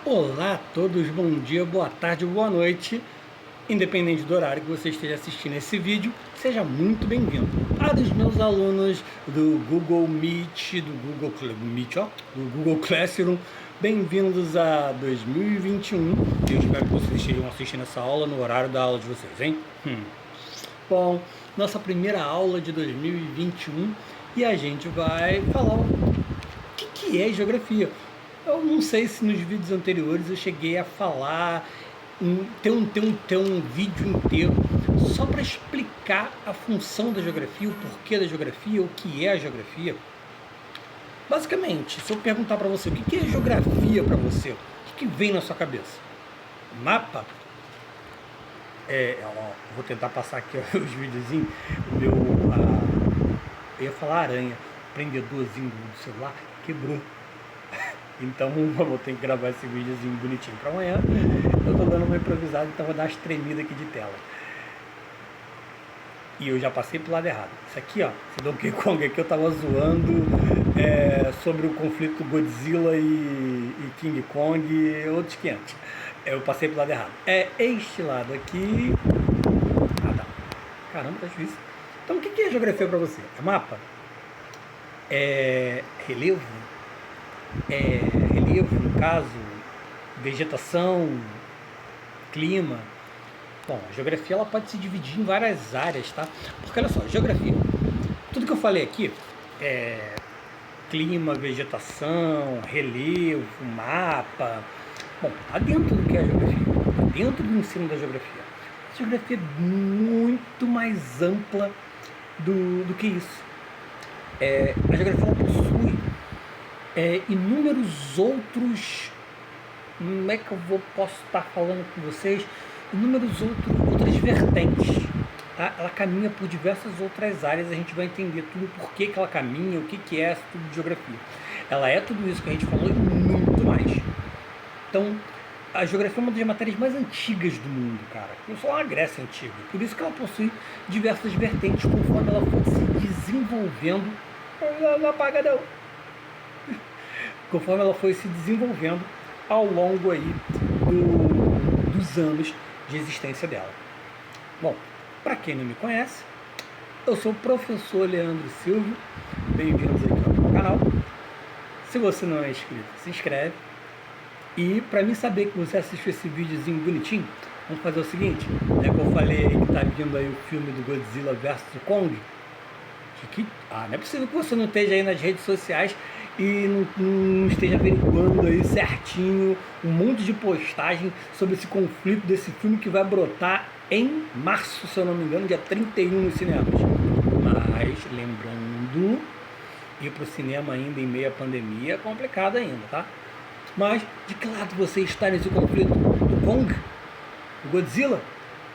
Olá a todos, bom dia, boa tarde, boa noite, independente do horário que você esteja assistindo esse vídeo, seja muito bem-vindo. Para os meus alunos do Google Meet, do Google Classroom, bem-vindos a 2021. Eu espero que vocês estejam assistindo essa aula no horário da aula de vocês, hein? Bom, nossa primeira aula de 2021 e a gente vai falar o que é geografia. Eu não sei se nos vídeos anteriores eu cheguei a falar, ter um vídeo inteiro só para explicar a função da geografia, o porquê da geografia, o que é a geografia. Basicamente, se eu perguntar para você o que é geografia para você, o que vem na sua cabeça? Mapa? Vou tentar passar aqui os videozinhos. Eu ia falar aranha, o prendedorzinho do celular quebrou. Então eu vou ter que gravar esse videozinho bonitinho para amanhã. Eu tô dando uma improvisada, então vou dar umas tremidas aqui de tela. E eu já passei pro lado errado. Isso aqui, ó, esse Donkey Kong aqui eu tava zoando sobre o conflito Godzilla e King Kong e outros 500. Eu passei pro lado errado. É este lado aqui. Ah, tá. Caramba, tá difícil. Então o que é geografia para você? É mapa? É relevo? Relevo, no caso, vegetação, clima. Bom, a geografia ela pode se dividir em várias áreas, tá? Porque olha só, geografia, tudo que eu falei aqui é clima, vegetação, relevo, mapa. Bom, tá dentro do que é a geografia, tá dentro do ensino da geografia. A geografia é muito mais ampla do que isso. A geografia ela possui inúmeros outros, como é que eu posso estar falando com vocês, outras vertentes, tá? Ela caminha por diversas outras áreas, a gente vai entender tudo, por que ela caminha, o que é tudo de geografia. Ela é tudo isso que a gente falou e muito mais. Então, a geografia é uma das matérias mais antigas do mundo, cara. Não só a Grécia antiga, por isso que ela possui diversas vertentes, conforme ela for se desenvolvendo. Não apaga não. Conforme ela foi se desenvolvendo ao longo aí dos anos de existência dela. Bom, para quem não me conhece, eu sou o professor Leandro Silvio, bem-vindos aqui ao meu canal. Se você não é inscrito, se inscreve. E para mim saber que você assistiu esse videozinho bonitinho, vamos fazer o seguinte, que eu falei aí que tá vindo aí o filme do Godzilla vs Kong. Não é possível que você não esteja aí nas redes sociais e não esteja averiguando aí certinho um monte de postagem sobre esse conflito desse filme que vai brotar em março, se eu não me engano, dia 31 nos cinemas. Mas, lembrando, ir pro cinema ainda em meio à pandemia é complicado ainda, tá? Mas, de que lado você está nesse conflito? Do Kong? Do Godzilla?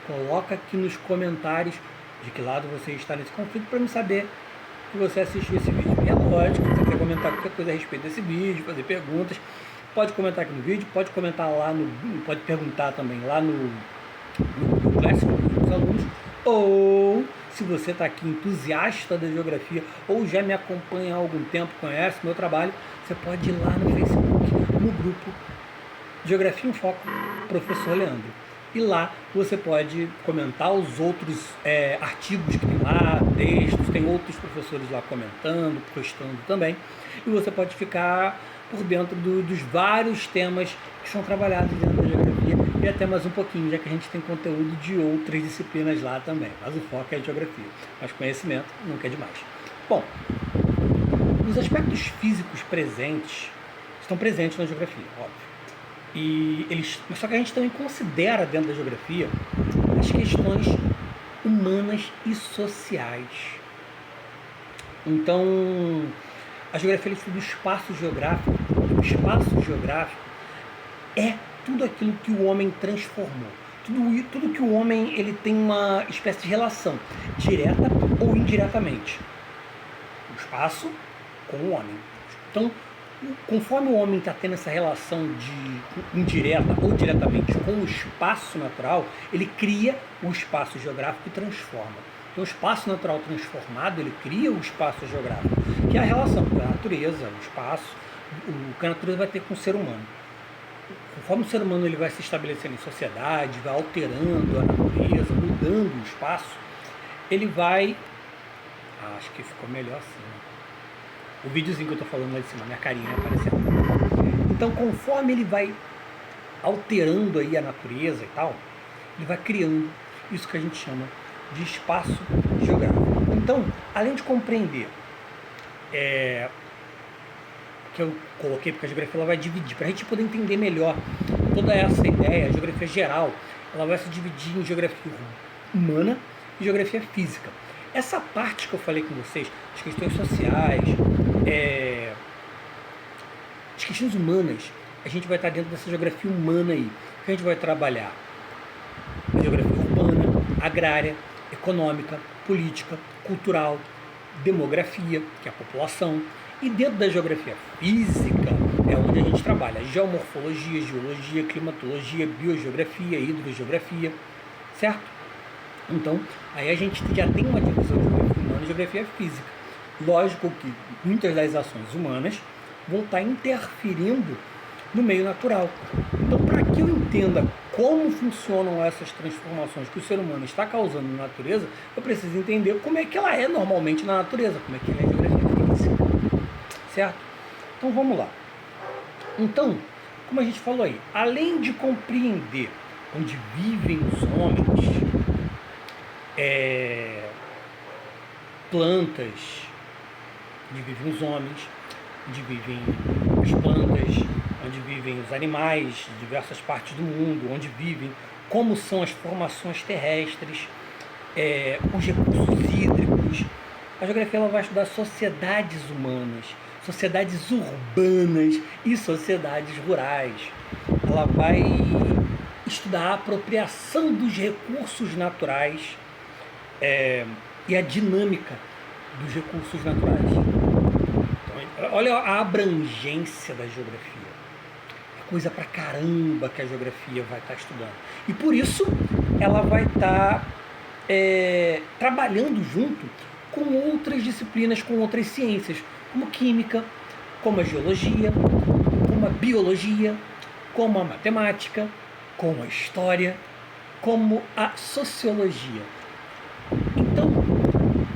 Coloca aqui nos comentários de que lado você está nesse conflito para me saber que você assistiu esse vídeo. E é lógico, se você quer comentar qualquer coisa a respeito desse vídeo, fazer perguntas, pode comentar aqui no vídeo, pode comentar lá pode perguntar também lá no Classroom dos alunos, ou se você está aqui entusiasta da geografia ou já me acompanha há algum tempo, conhece meu trabalho, você pode ir lá no Facebook, no grupo Geografia em Foco, Professor Leandro. E lá você pode comentar os outros artigos que tem lá, textos, tem outros professores lá comentando, postando também. E você pode ficar por dentro dos vários temas que são trabalhados dentro da geografia e até mais um pouquinho, já que a gente tem conteúdo de outras disciplinas lá também. Mas o foco é a geografia, mas conhecimento nunca é demais. Bom, os aspectos físicos presentes estão presentes na geografia, óbvio. Mas só que a gente também considera dentro da geografia as questões humanas e sociais. Então, a geografia estuda o espaço geográfico. O espaço geográfico é tudo aquilo que o homem transformou. Tudo que o homem ele tem uma espécie de relação, direta ou indiretamente. O espaço com o homem. Então, conforme o homem está tendo essa relação indireta ou diretamente com o espaço natural, ele cria o espaço geográfico e transforma. Então o espaço natural transformado, ele cria o espaço geográfico, que é a relação da natureza, o espaço, o que a natureza vai ter com o ser humano. conforme o ser humano ele vai se estabelecendo em sociedade, vai alterando a natureza, mudando o espaço, ele vai... acho que ficou melhor assim, né? O videozinho que eu tô falando lá de cima, minha carinha aparecendo. Então, conforme ele vai alterando aí a natureza e tal, ele vai criando isso que a gente chama de espaço geográfico. Então, além de compreender que eu coloquei, porque a geografia ela vai dividir, para a gente poder entender melhor toda essa ideia, a geografia geral, ela vai se dividir em geografia humana e geografia física. Essa parte que eu falei com vocês, as questões sociais, as questões humanas, a gente vai estar dentro dessa geografia humana aí, que a gente vai trabalhar a geografia urbana, agrária, econômica, política, cultural, demografia, que é a população, e dentro da geografia física é onde a gente trabalha geomorfologia, geologia, climatologia, biogeografia, hidrogeografia, certo? Então, aí a gente já tem uma divisão de geografia humana e geografia física. Lógico que muitas das ações humanas vão estar interferindo no meio natural. Então, para que eu entenda como funcionam essas transformações que o ser humano está causando na natureza, eu preciso entender como é que ela é normalmente na natureza, como é que ela é a geografia física, certo? Então, vamos lá. Então, como a gente falou aí, além de compreender onde vivem os homens, plantas, onde vivem os homens, onde vivem as plantas, onde vivem os animais de diversas partes do mundo, onde vivem, como são as formações terrestres, os recursos hídricos. A geografia ela vai estudar sociedades humanas, sociedades urbanas e sociedades rurais. Ela vai estudar a apropriação dos recursos naturais e a dinâmica dos recursos naturais. Então, olha a abrangência da geografia. É coisa pra caramba que a geografia vai estar estudando. E por isso ela vai estar trabalhando junto com outras disciplinas, com outras ciências, como química, como a geologia, como a biologia, como a matemática, como a história, como a sociologia. Então,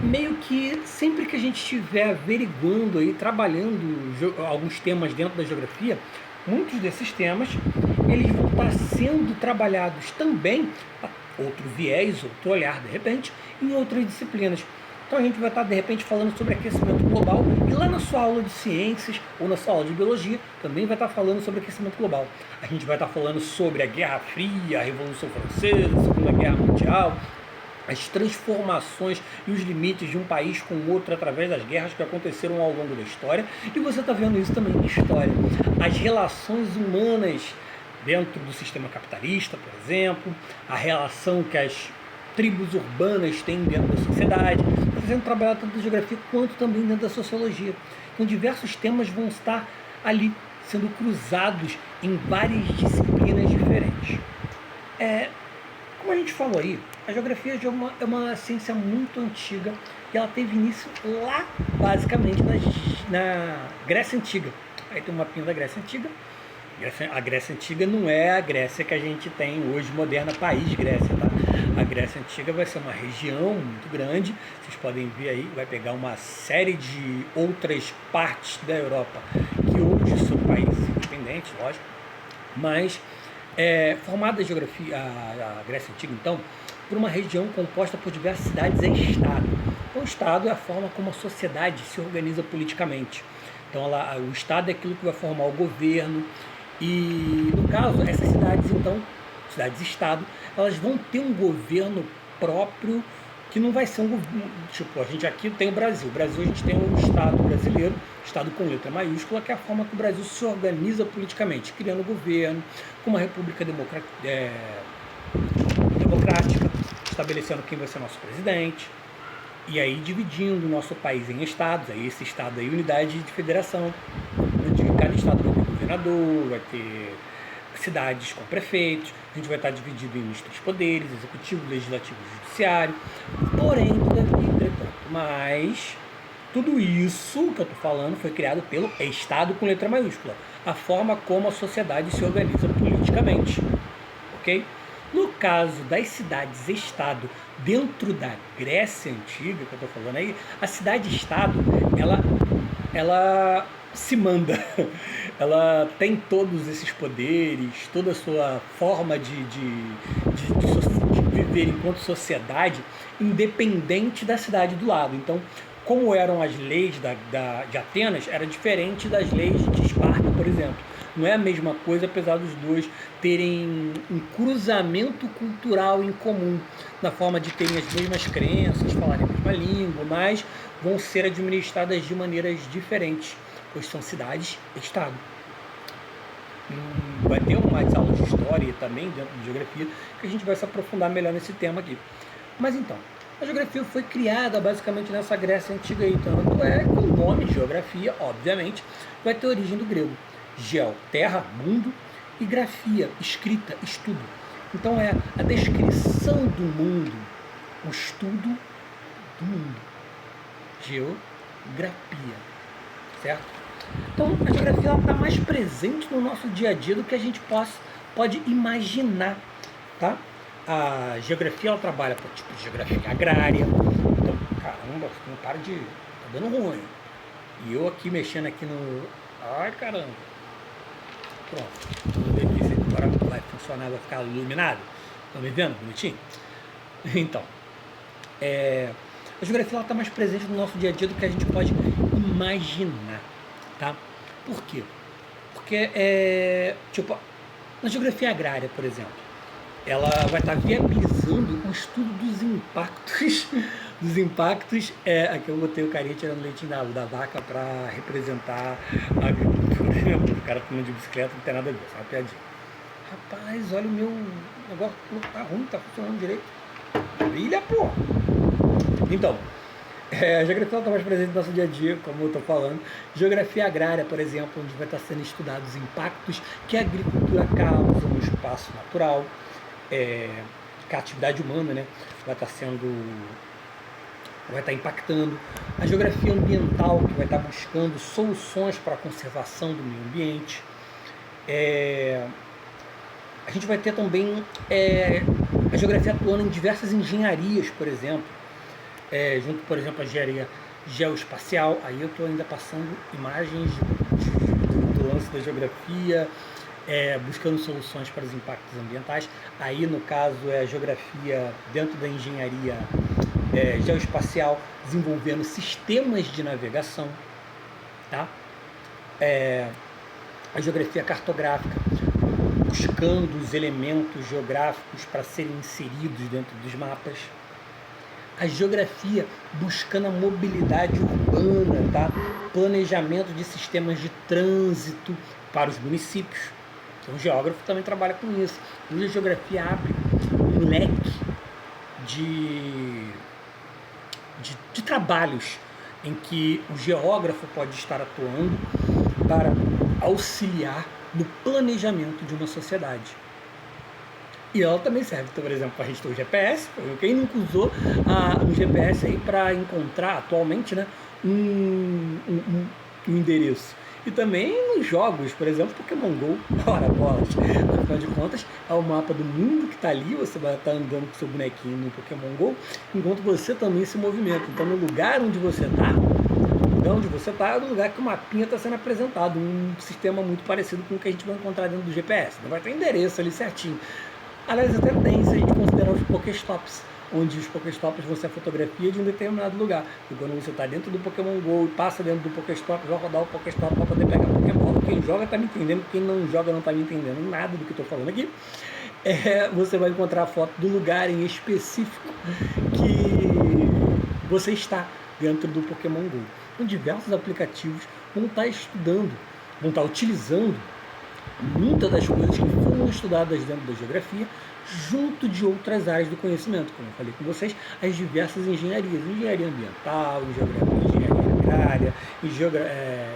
meio que sempre que a gente estiver averiguando aí, trabalhando alguns temas dentro da geografia, muitos desses temas, eles vão estar sendo trabalhados também, outro viés, outro olhar, de repente, em outras disciplinas. Então a gente vai estar, de repente, falando sobre aquecimento global, e lá na sua aula de ciências, ou na sua aula de biologia, também vai estar falando sobre aquecimento global. A gente vai estar falando sobre a Guerra Fria, a Revolução Francesa, a Segunda Guerra Mundial, as transformações e os limites de um país com o outro através das guerras que aconteceram ao longo da história. E você está vendo isso também em história. As relações humanas dentro do sistema capitalista, por exemplo, a relação que as tribos urbanas têm dentro da sociedade, está sendo trabalhado tanto na geografia quanto também dentro da sociologia. Então diversos temas vão estar ali sendo cruzados em várias disciplinas diferentes. Como a gente falou aí, a geografia é uma ciência muito antiga e ela teve início lá, basicamente, na Grécia Antiga. Aí tem um mapinha da Grécia Antiga. A Grécia Antiga não é a Grécia que a gente tem hoje, moderna, país Grécia, tá? A Grécia Antiga vai ser uma região muito grande, vocês podem ver aí, vai pegar uma série de outras partes da Europa que hoje são países independentes, lógico, mas formada a Grécia Antiga, então, por uma região composta por diversas cidades e estado. Então, o estado é a forma como a sociedade se organiza politicamente. Então, o estado é aquilo que vai formar o governo e, no caso, essas cidades, então, cidades-estado, elas vão ter um governo próprio que não vai ser um governo, tipo, a gente aqui tem o Brasil. O Brasil a gente tem um Estado brasileiro, Estado com letra maiúscula, que é a forma que o Brasil se organiza politicamente, criando governo, com uma república democrática, estabelecendo quem vai ser nosso presidente, e aí dividindo o nosso país em estados, aí esse estado aí, unidade de federação, onde cada estado vai ter governador, vai ter cidades com prefeitos, a gente vai estar dividido em três poderes, executivo, legislativo e judiciário, porém, mas tudo isso que eu estou falando foi criado pelo Estado com letra maiúscula. a forma como a sociedade se organiza politicamente, ok? No caso das cidades-estado dentro da Grécia Antiga, que eu estou falando aí, a cidade-estado, ela se manda, ela tem todos esses poderes, toda a sua forma de viver enquanto sociedade, independente da cidade do lado. Então, como eram as leis de Atenas, era diferente das leis de Esparta, por exemplo. Não é a mesma coisa, apesar dos dois terem um cruzamento cultural em comum, na forma de terem as mesmas crenças, falarem a mesma língua, mas vão ser administradas de maneiras diferentes, pois são cidades-estado. Vai ter umas aulas de história também, dentro de geografia, que a gente vai se aprofundar melhor nesse tema aqui. Mas então, a geografia foi criada basicamente nessa Grécia Antiga aí, tanto é que o nome geografia, obviamente, vai ter origem do grego. Geo, terra, mundo, e grafia, escrita, estudo. Então é a descrição do mundo, o estudo do mundo. Geografia, certo? Então a geografia está mais presente no nosso dia a dia do que a gente pode imaginar, tá? A geografia ela trabalha com tipo de geografia agrária. Então, caramba, não para de... tá dando ruim. E eu aqui mexendo aqui no... ai, caramba. Pronto. Vamos ver aqui se agora vai funcionar, vai ficar iluminado. Estão me vendo bonitinho? Então, a geografia está mais presente no nosso dia a dia do que a gente pode imaginar, tá? Por quê? Porque, tipo, na geografia agrária, por exemplo, ela vai estar viabilizando o estudo dos impactos, aqui eu botei o carinha tirando leitinho da vaca para representar a agricultura. O cara tomando de bicicleta, não tem nada a ver, só uma piadinha. Rapaz, olha o meu negócio, tá ruim, tá funcionando direito. Brilha, pô! Então, a geografia está mais presente no nosso dia a dia, como eu estou falando. Geografia agrária, por exemplo, onde vai estar sendo estudados os impactos que a agricultura causa no espaço natural, que a atividade humana, né, vai estar impactando. A geografia ambiental, que vai estar buscando soluções para a conservação do meio ambiente. A gente vai ter também a geografia atuando em diversas engenharias, por exemplo, junto, por exemplo, a engenharia geoespacial. Aí eu estou ainda passando imagens do lance da geografia, buscando soluções para os impactos ambientais. Aí, no caso, é a geografia dentro da engenharia geoespacial, desenvolvendo sistemas de navegação, tá? A geografia cartográfica, buscando os elementos geográficos para serem inseridos dentro dos mapas. A geografia buscando a mobilidade urbana, tá? Planejamento de sistemas de trânsito para os municípios. Então o geógrafo também trabalha com isso. Hoje a geografia abre um leque de trabalhos em que o geógrafo pode estar atuando para auxiliar no planejamento de uma sociedade. E ela também serve, por exemplo, para a gente ter o GPS. Quem nunca usou um GPS aí para encontrar atualmente, né, um endereço? E também nos jogos, por exemplo, Pokémon GO, ora bolas, afinal de contas, é o mapa do mundo que está ali, você vai estar andando com seu bonequinho no Pokémon GO, enquanto você também se movimenta. Então, no lugar onde você está, é o lugar que o mapinha está sendo apresentado, um sistema muito parecido com o que a gente vai encontrar dentro do GPS. Não vai ter endereço ali certinho. Aliás, até tem, se a gente considerar os Pokéstops, onde os Pokéstops vão ser a fotografia de um determinado lugar. E quando você está dentro do Pokémon GO e passa dentro do Pokéstop, vai rodar o Pokéstop para poder pegar Pokémon. Quem joga está me entendendo, quem não joga não está me entendendo nada do que eu estou falando aqui. Você vai encontrar a foto do lugar em específico que você está dentro do Pokémon GO. Então, diversos aplicativos vão estar estudando, vão estar utilizando muitas das coisas que foram estudadas dentro da geografia, junto de outras áreas do conhecimento, como eu falei com vocês, as diversas engenharias, engenharia ambiental, engenharia agrária,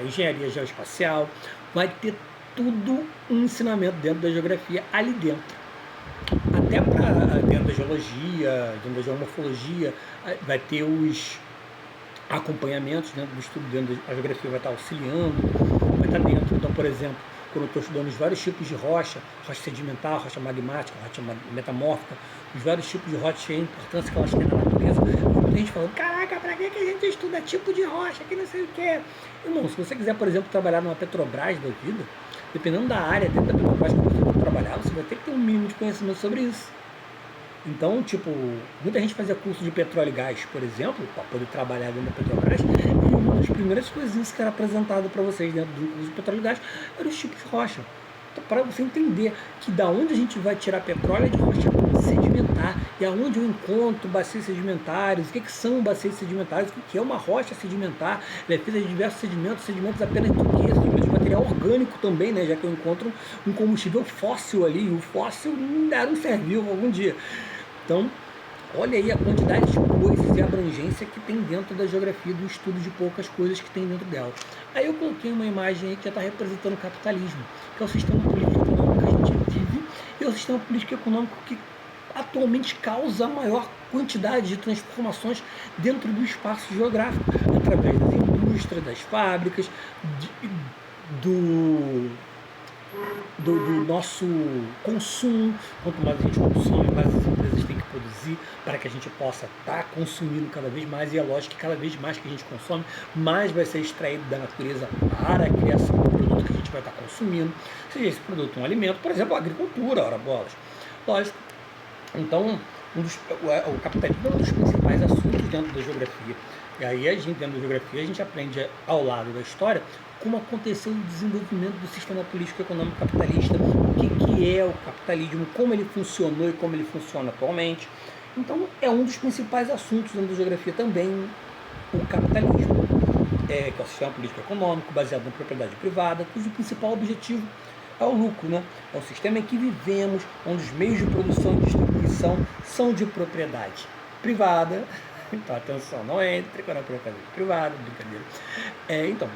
engenharia geoespacial, vai ter tudo um ensinamento dentro da geografia ali dentro. Até para dentro da geologia, dentro da geomorfologia, vai ter os acompanhamentos dentro do estudo, dentro da geografia vai estar auxiliando, vai estar dentro. Então, por exemplo, quando eu estou estudando os vários tipos de rocha, rocha sedimentar, rocha magmática, rocha metamórfica, os vários tipos de rocha e a importância que elas têm na natureza. Muita gente falando, caraca, pra que a gente estuda tipo de rocha, que não sei o que. Irmão, se você quiser, por exemplo, trabalhar numa Petrobras da vida, dependendo da área dentro da Petrobras que você for trabalhar, você vai ter que ter um mínimo de conhecimento sobre isso. Então, tipo, muita gente fazia curso de petróleo e gás, por exemplo, para poder trabalhar dentro da Petrobras, e uma das primeiras coisinhas que era apresentado para vocês dentro do curso de petróleo e gás eram os tipos de rocha. Então, para você entender que da onde a gente vai tirar petróleo é de rocha sedimentar, e aonde eu encontro bacias sedimentares, o que são bacias sedimentares, o que é uma rocha sedimentar, ela é feita de diversos sedimentos apenas do que? Sedimentos de material orgânico também, né, já que eu encontro um combustível fóssil ali, e o fóssil não serviu algum dia. Então, olha aí a quantidade de coisas e abrangência que tem dentro da geografia, do estudo de poucas coisas que tem dentro dela. Aí eu coloquei uma imagem aí que já está representando o capitalismo, que é o sistema político e econômico que a gente vive, e é o sistema político e econômico que atualmente causa a maior quantidade de transformações dentro do espaço geográfico, através das indústrias, das fábricas, do nosso consumo. Quanto mais a gente consome, mais as empresas têm que produzir para que a gente possa estar consumindo cada vez mais, e é lógico que cada vez mais que a gente consome, mais vai ser extraído da natureza para a criação do produto que a gente vai estar consumindo, seja esse produto um alimento, por exemplo, a agricultura, ora bolas. Lógico. Então, o capitalismo é um dos principais assuntos dentro da geografia. E aí, dentro da geografia, a gente aprende ao lado da história como aconteceu o desenvolvimento do sistema político e econômico capitalista, o que é o capitalismo, como ele funcionou e como ele funciona atualmente. Então, é um dos principais assuntos dentro da geografia também, o capitalismo, que é o sistema político e econômico baseado na propriedade privada, cujo principal objetivo é o lucro, né? É o sistema em que vivemos, onde os meios de produção e distribuição são de propriedade privada. Então, atenção, não entre quando é propriedade privada, brincadeira. Então,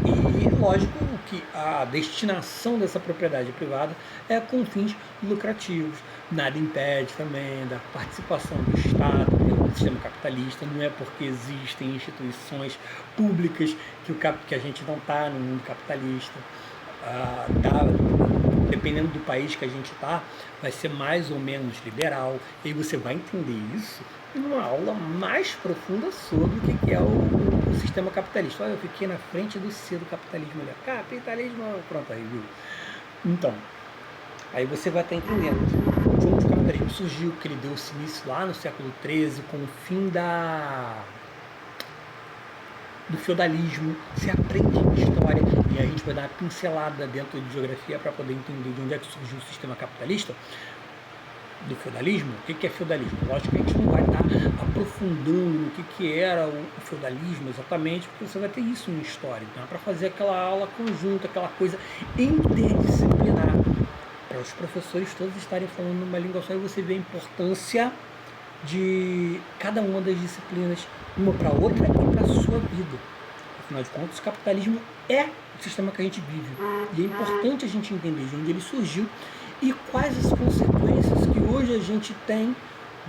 e lógico que a destinação dessa propriedade privada é com fins lucrativos. Nada impede também da participação do Estado no sistema capitalista. Não é porque existem instituições públicas que a gente não está no mundo capitalista. Dependendo do país que a gente está, vai ser mais ou menos liberal, e você vai entender isso numa aula mais profunda sobre o que é o sistema capitalista. Olha, eu fiquei na frente do C do capitalismo, olha, capitalismo, pronto, aí viu. Então, aí você vai estar entendendo de onde o capitalismo surgiu, que ele deu esse início lá no século XIII, com o fim do feudalismo. Você aprende história, e a gente vai dar uma pincelada dentro de geografia para poder entender de onde é que surgiu o sistema capitalista do feudalismo. O que é feudalismo? Lógico que a gente não vai estar aprofundando no que era o feudalismo exatamente, porque você vai ter isso em história. Então é para fazer aquela aula conjunta, aquela coisa interdisciplinar, para os professores todos estarem falando numa língua só, e você vê a importância de cada uma das disciplinas, uma para outra e para a sua vida. Afinal de contas, o capitalismo é o sistema que a gente vive, e é importante a gente entender de onde ele surgiu e quais as consequências que hoje a gente tem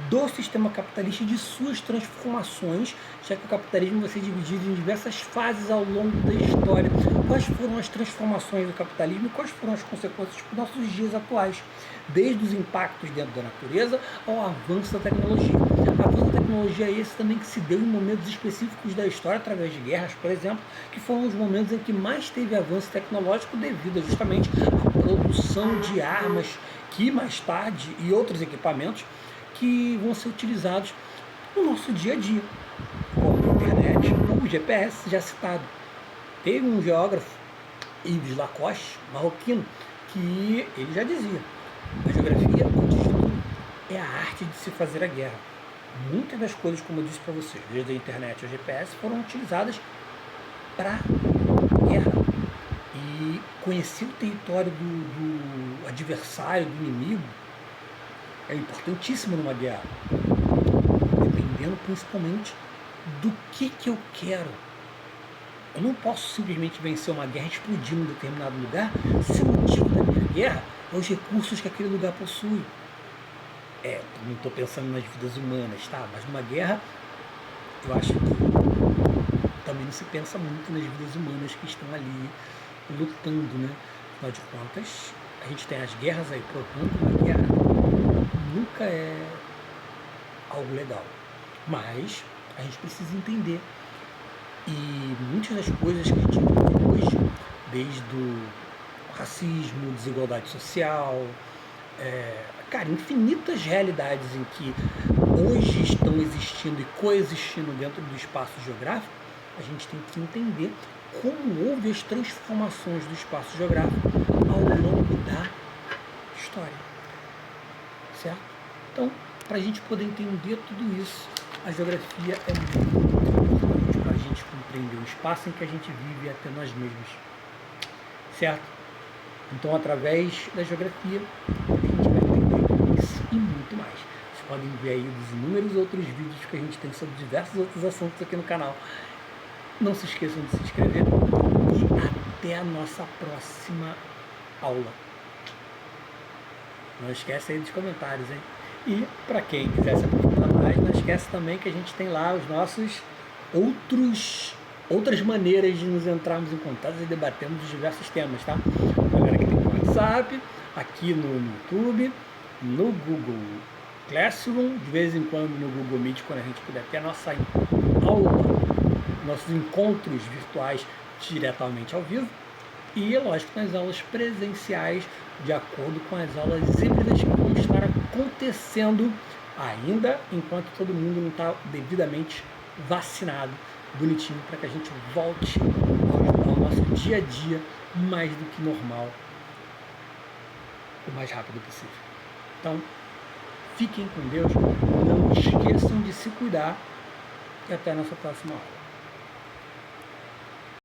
do sistema capitalista e de suas transformações, já que o capitalismo vai ser dividido em diversas fases ao longo da história. Quais foram as transformações do capitalismo e quais foram as consequências para os nossos dias atuais, desde os impactos dentro da natureza ao avanço da tecnologia. O avanço da tecnologia é esse também que se deu em momentos específicos da história, através de guerras, por exemplo, que foram os momentos em que mais teve avanço tecnológico devido justamente à produção de armas, que mais tarde, e outros equipamentos que vão ser utilizados no nosso dia a dia, como a internet ou o GPS já citado. Teve um geógrafo, Yves Lacoste, marroquino, que ele já dizia: a geografia, antes de tudo, é a arte de se fazer a guerra. Muitas das coisas, como eu disse para vocês, desde a internet ao GPS, foram utilizadas para guerra. E conhecer o território do adversário, do inimigo, é importantíssimo numa guerra, dependendo principalmente do que eu quero. Eu não posso simplesmente vencer uma guerra explodindo em determinado lugar se o motivo da minha guerra é os recursos que aquele lugar possui. Não estou pensando nas vidas humanas, tá? Mas numa guerra, eu acho que também não se pensa muito nas vidas humanas que estão ali lutando, né? Afinal de contas, a gente tem as guerras aí provando que a guerra nunca é algo legal. Mas a gente precisa entender. E muitas das coisas que a gente vive hoje, desde o racismo, desigualdade social, cara, infinitas realidades em que hoje estão existindo e coexistindo dentro do espaço geográfico, a gente tem que entender como houve as transformações do espaço geográfico ao longo da história, certo? Então, para a gente poder entender tudo isso, a geografia é muito importante para a gente compreender o espaço em que a gente vive e até nós mesmos, certo? Então, através da geografia, a gente vai entender isso e muito mais. Vocês podem ver aí dos inúmeros outros vídeos que a gente tem sobre diversos outros assuntos aqui no canal. Não se esqueçam de se inscrever e até a nossa próxima aula. Não esquece aí dos comentários, hein? E para quem quiser se aprofundar mais, não esquece também que a gente tem lá os nossos outras maneiras de nos entrarmos em contato e debatermos os diversos temas, tá? A galera que tem no WhatsApp, aqui no YouTube, no Google Classroom, de vez em quando no Google Meet, quando a gente puder ter a nossa aula, nossos encontros virtuais diretamente ao vivo. E, lógico, nas aulas presenciais, de acordo com as aulas híbridas que vão estar acontecendo ainda enquanto todo mundo não está devidamente vacinado, bonitinho, para que a gente volte ao nosso dia a dia mais do que normal, o mais rápido possível. Então, fiquem com Deus, não esqueçam de se cuidar e até a nossa próxima aula.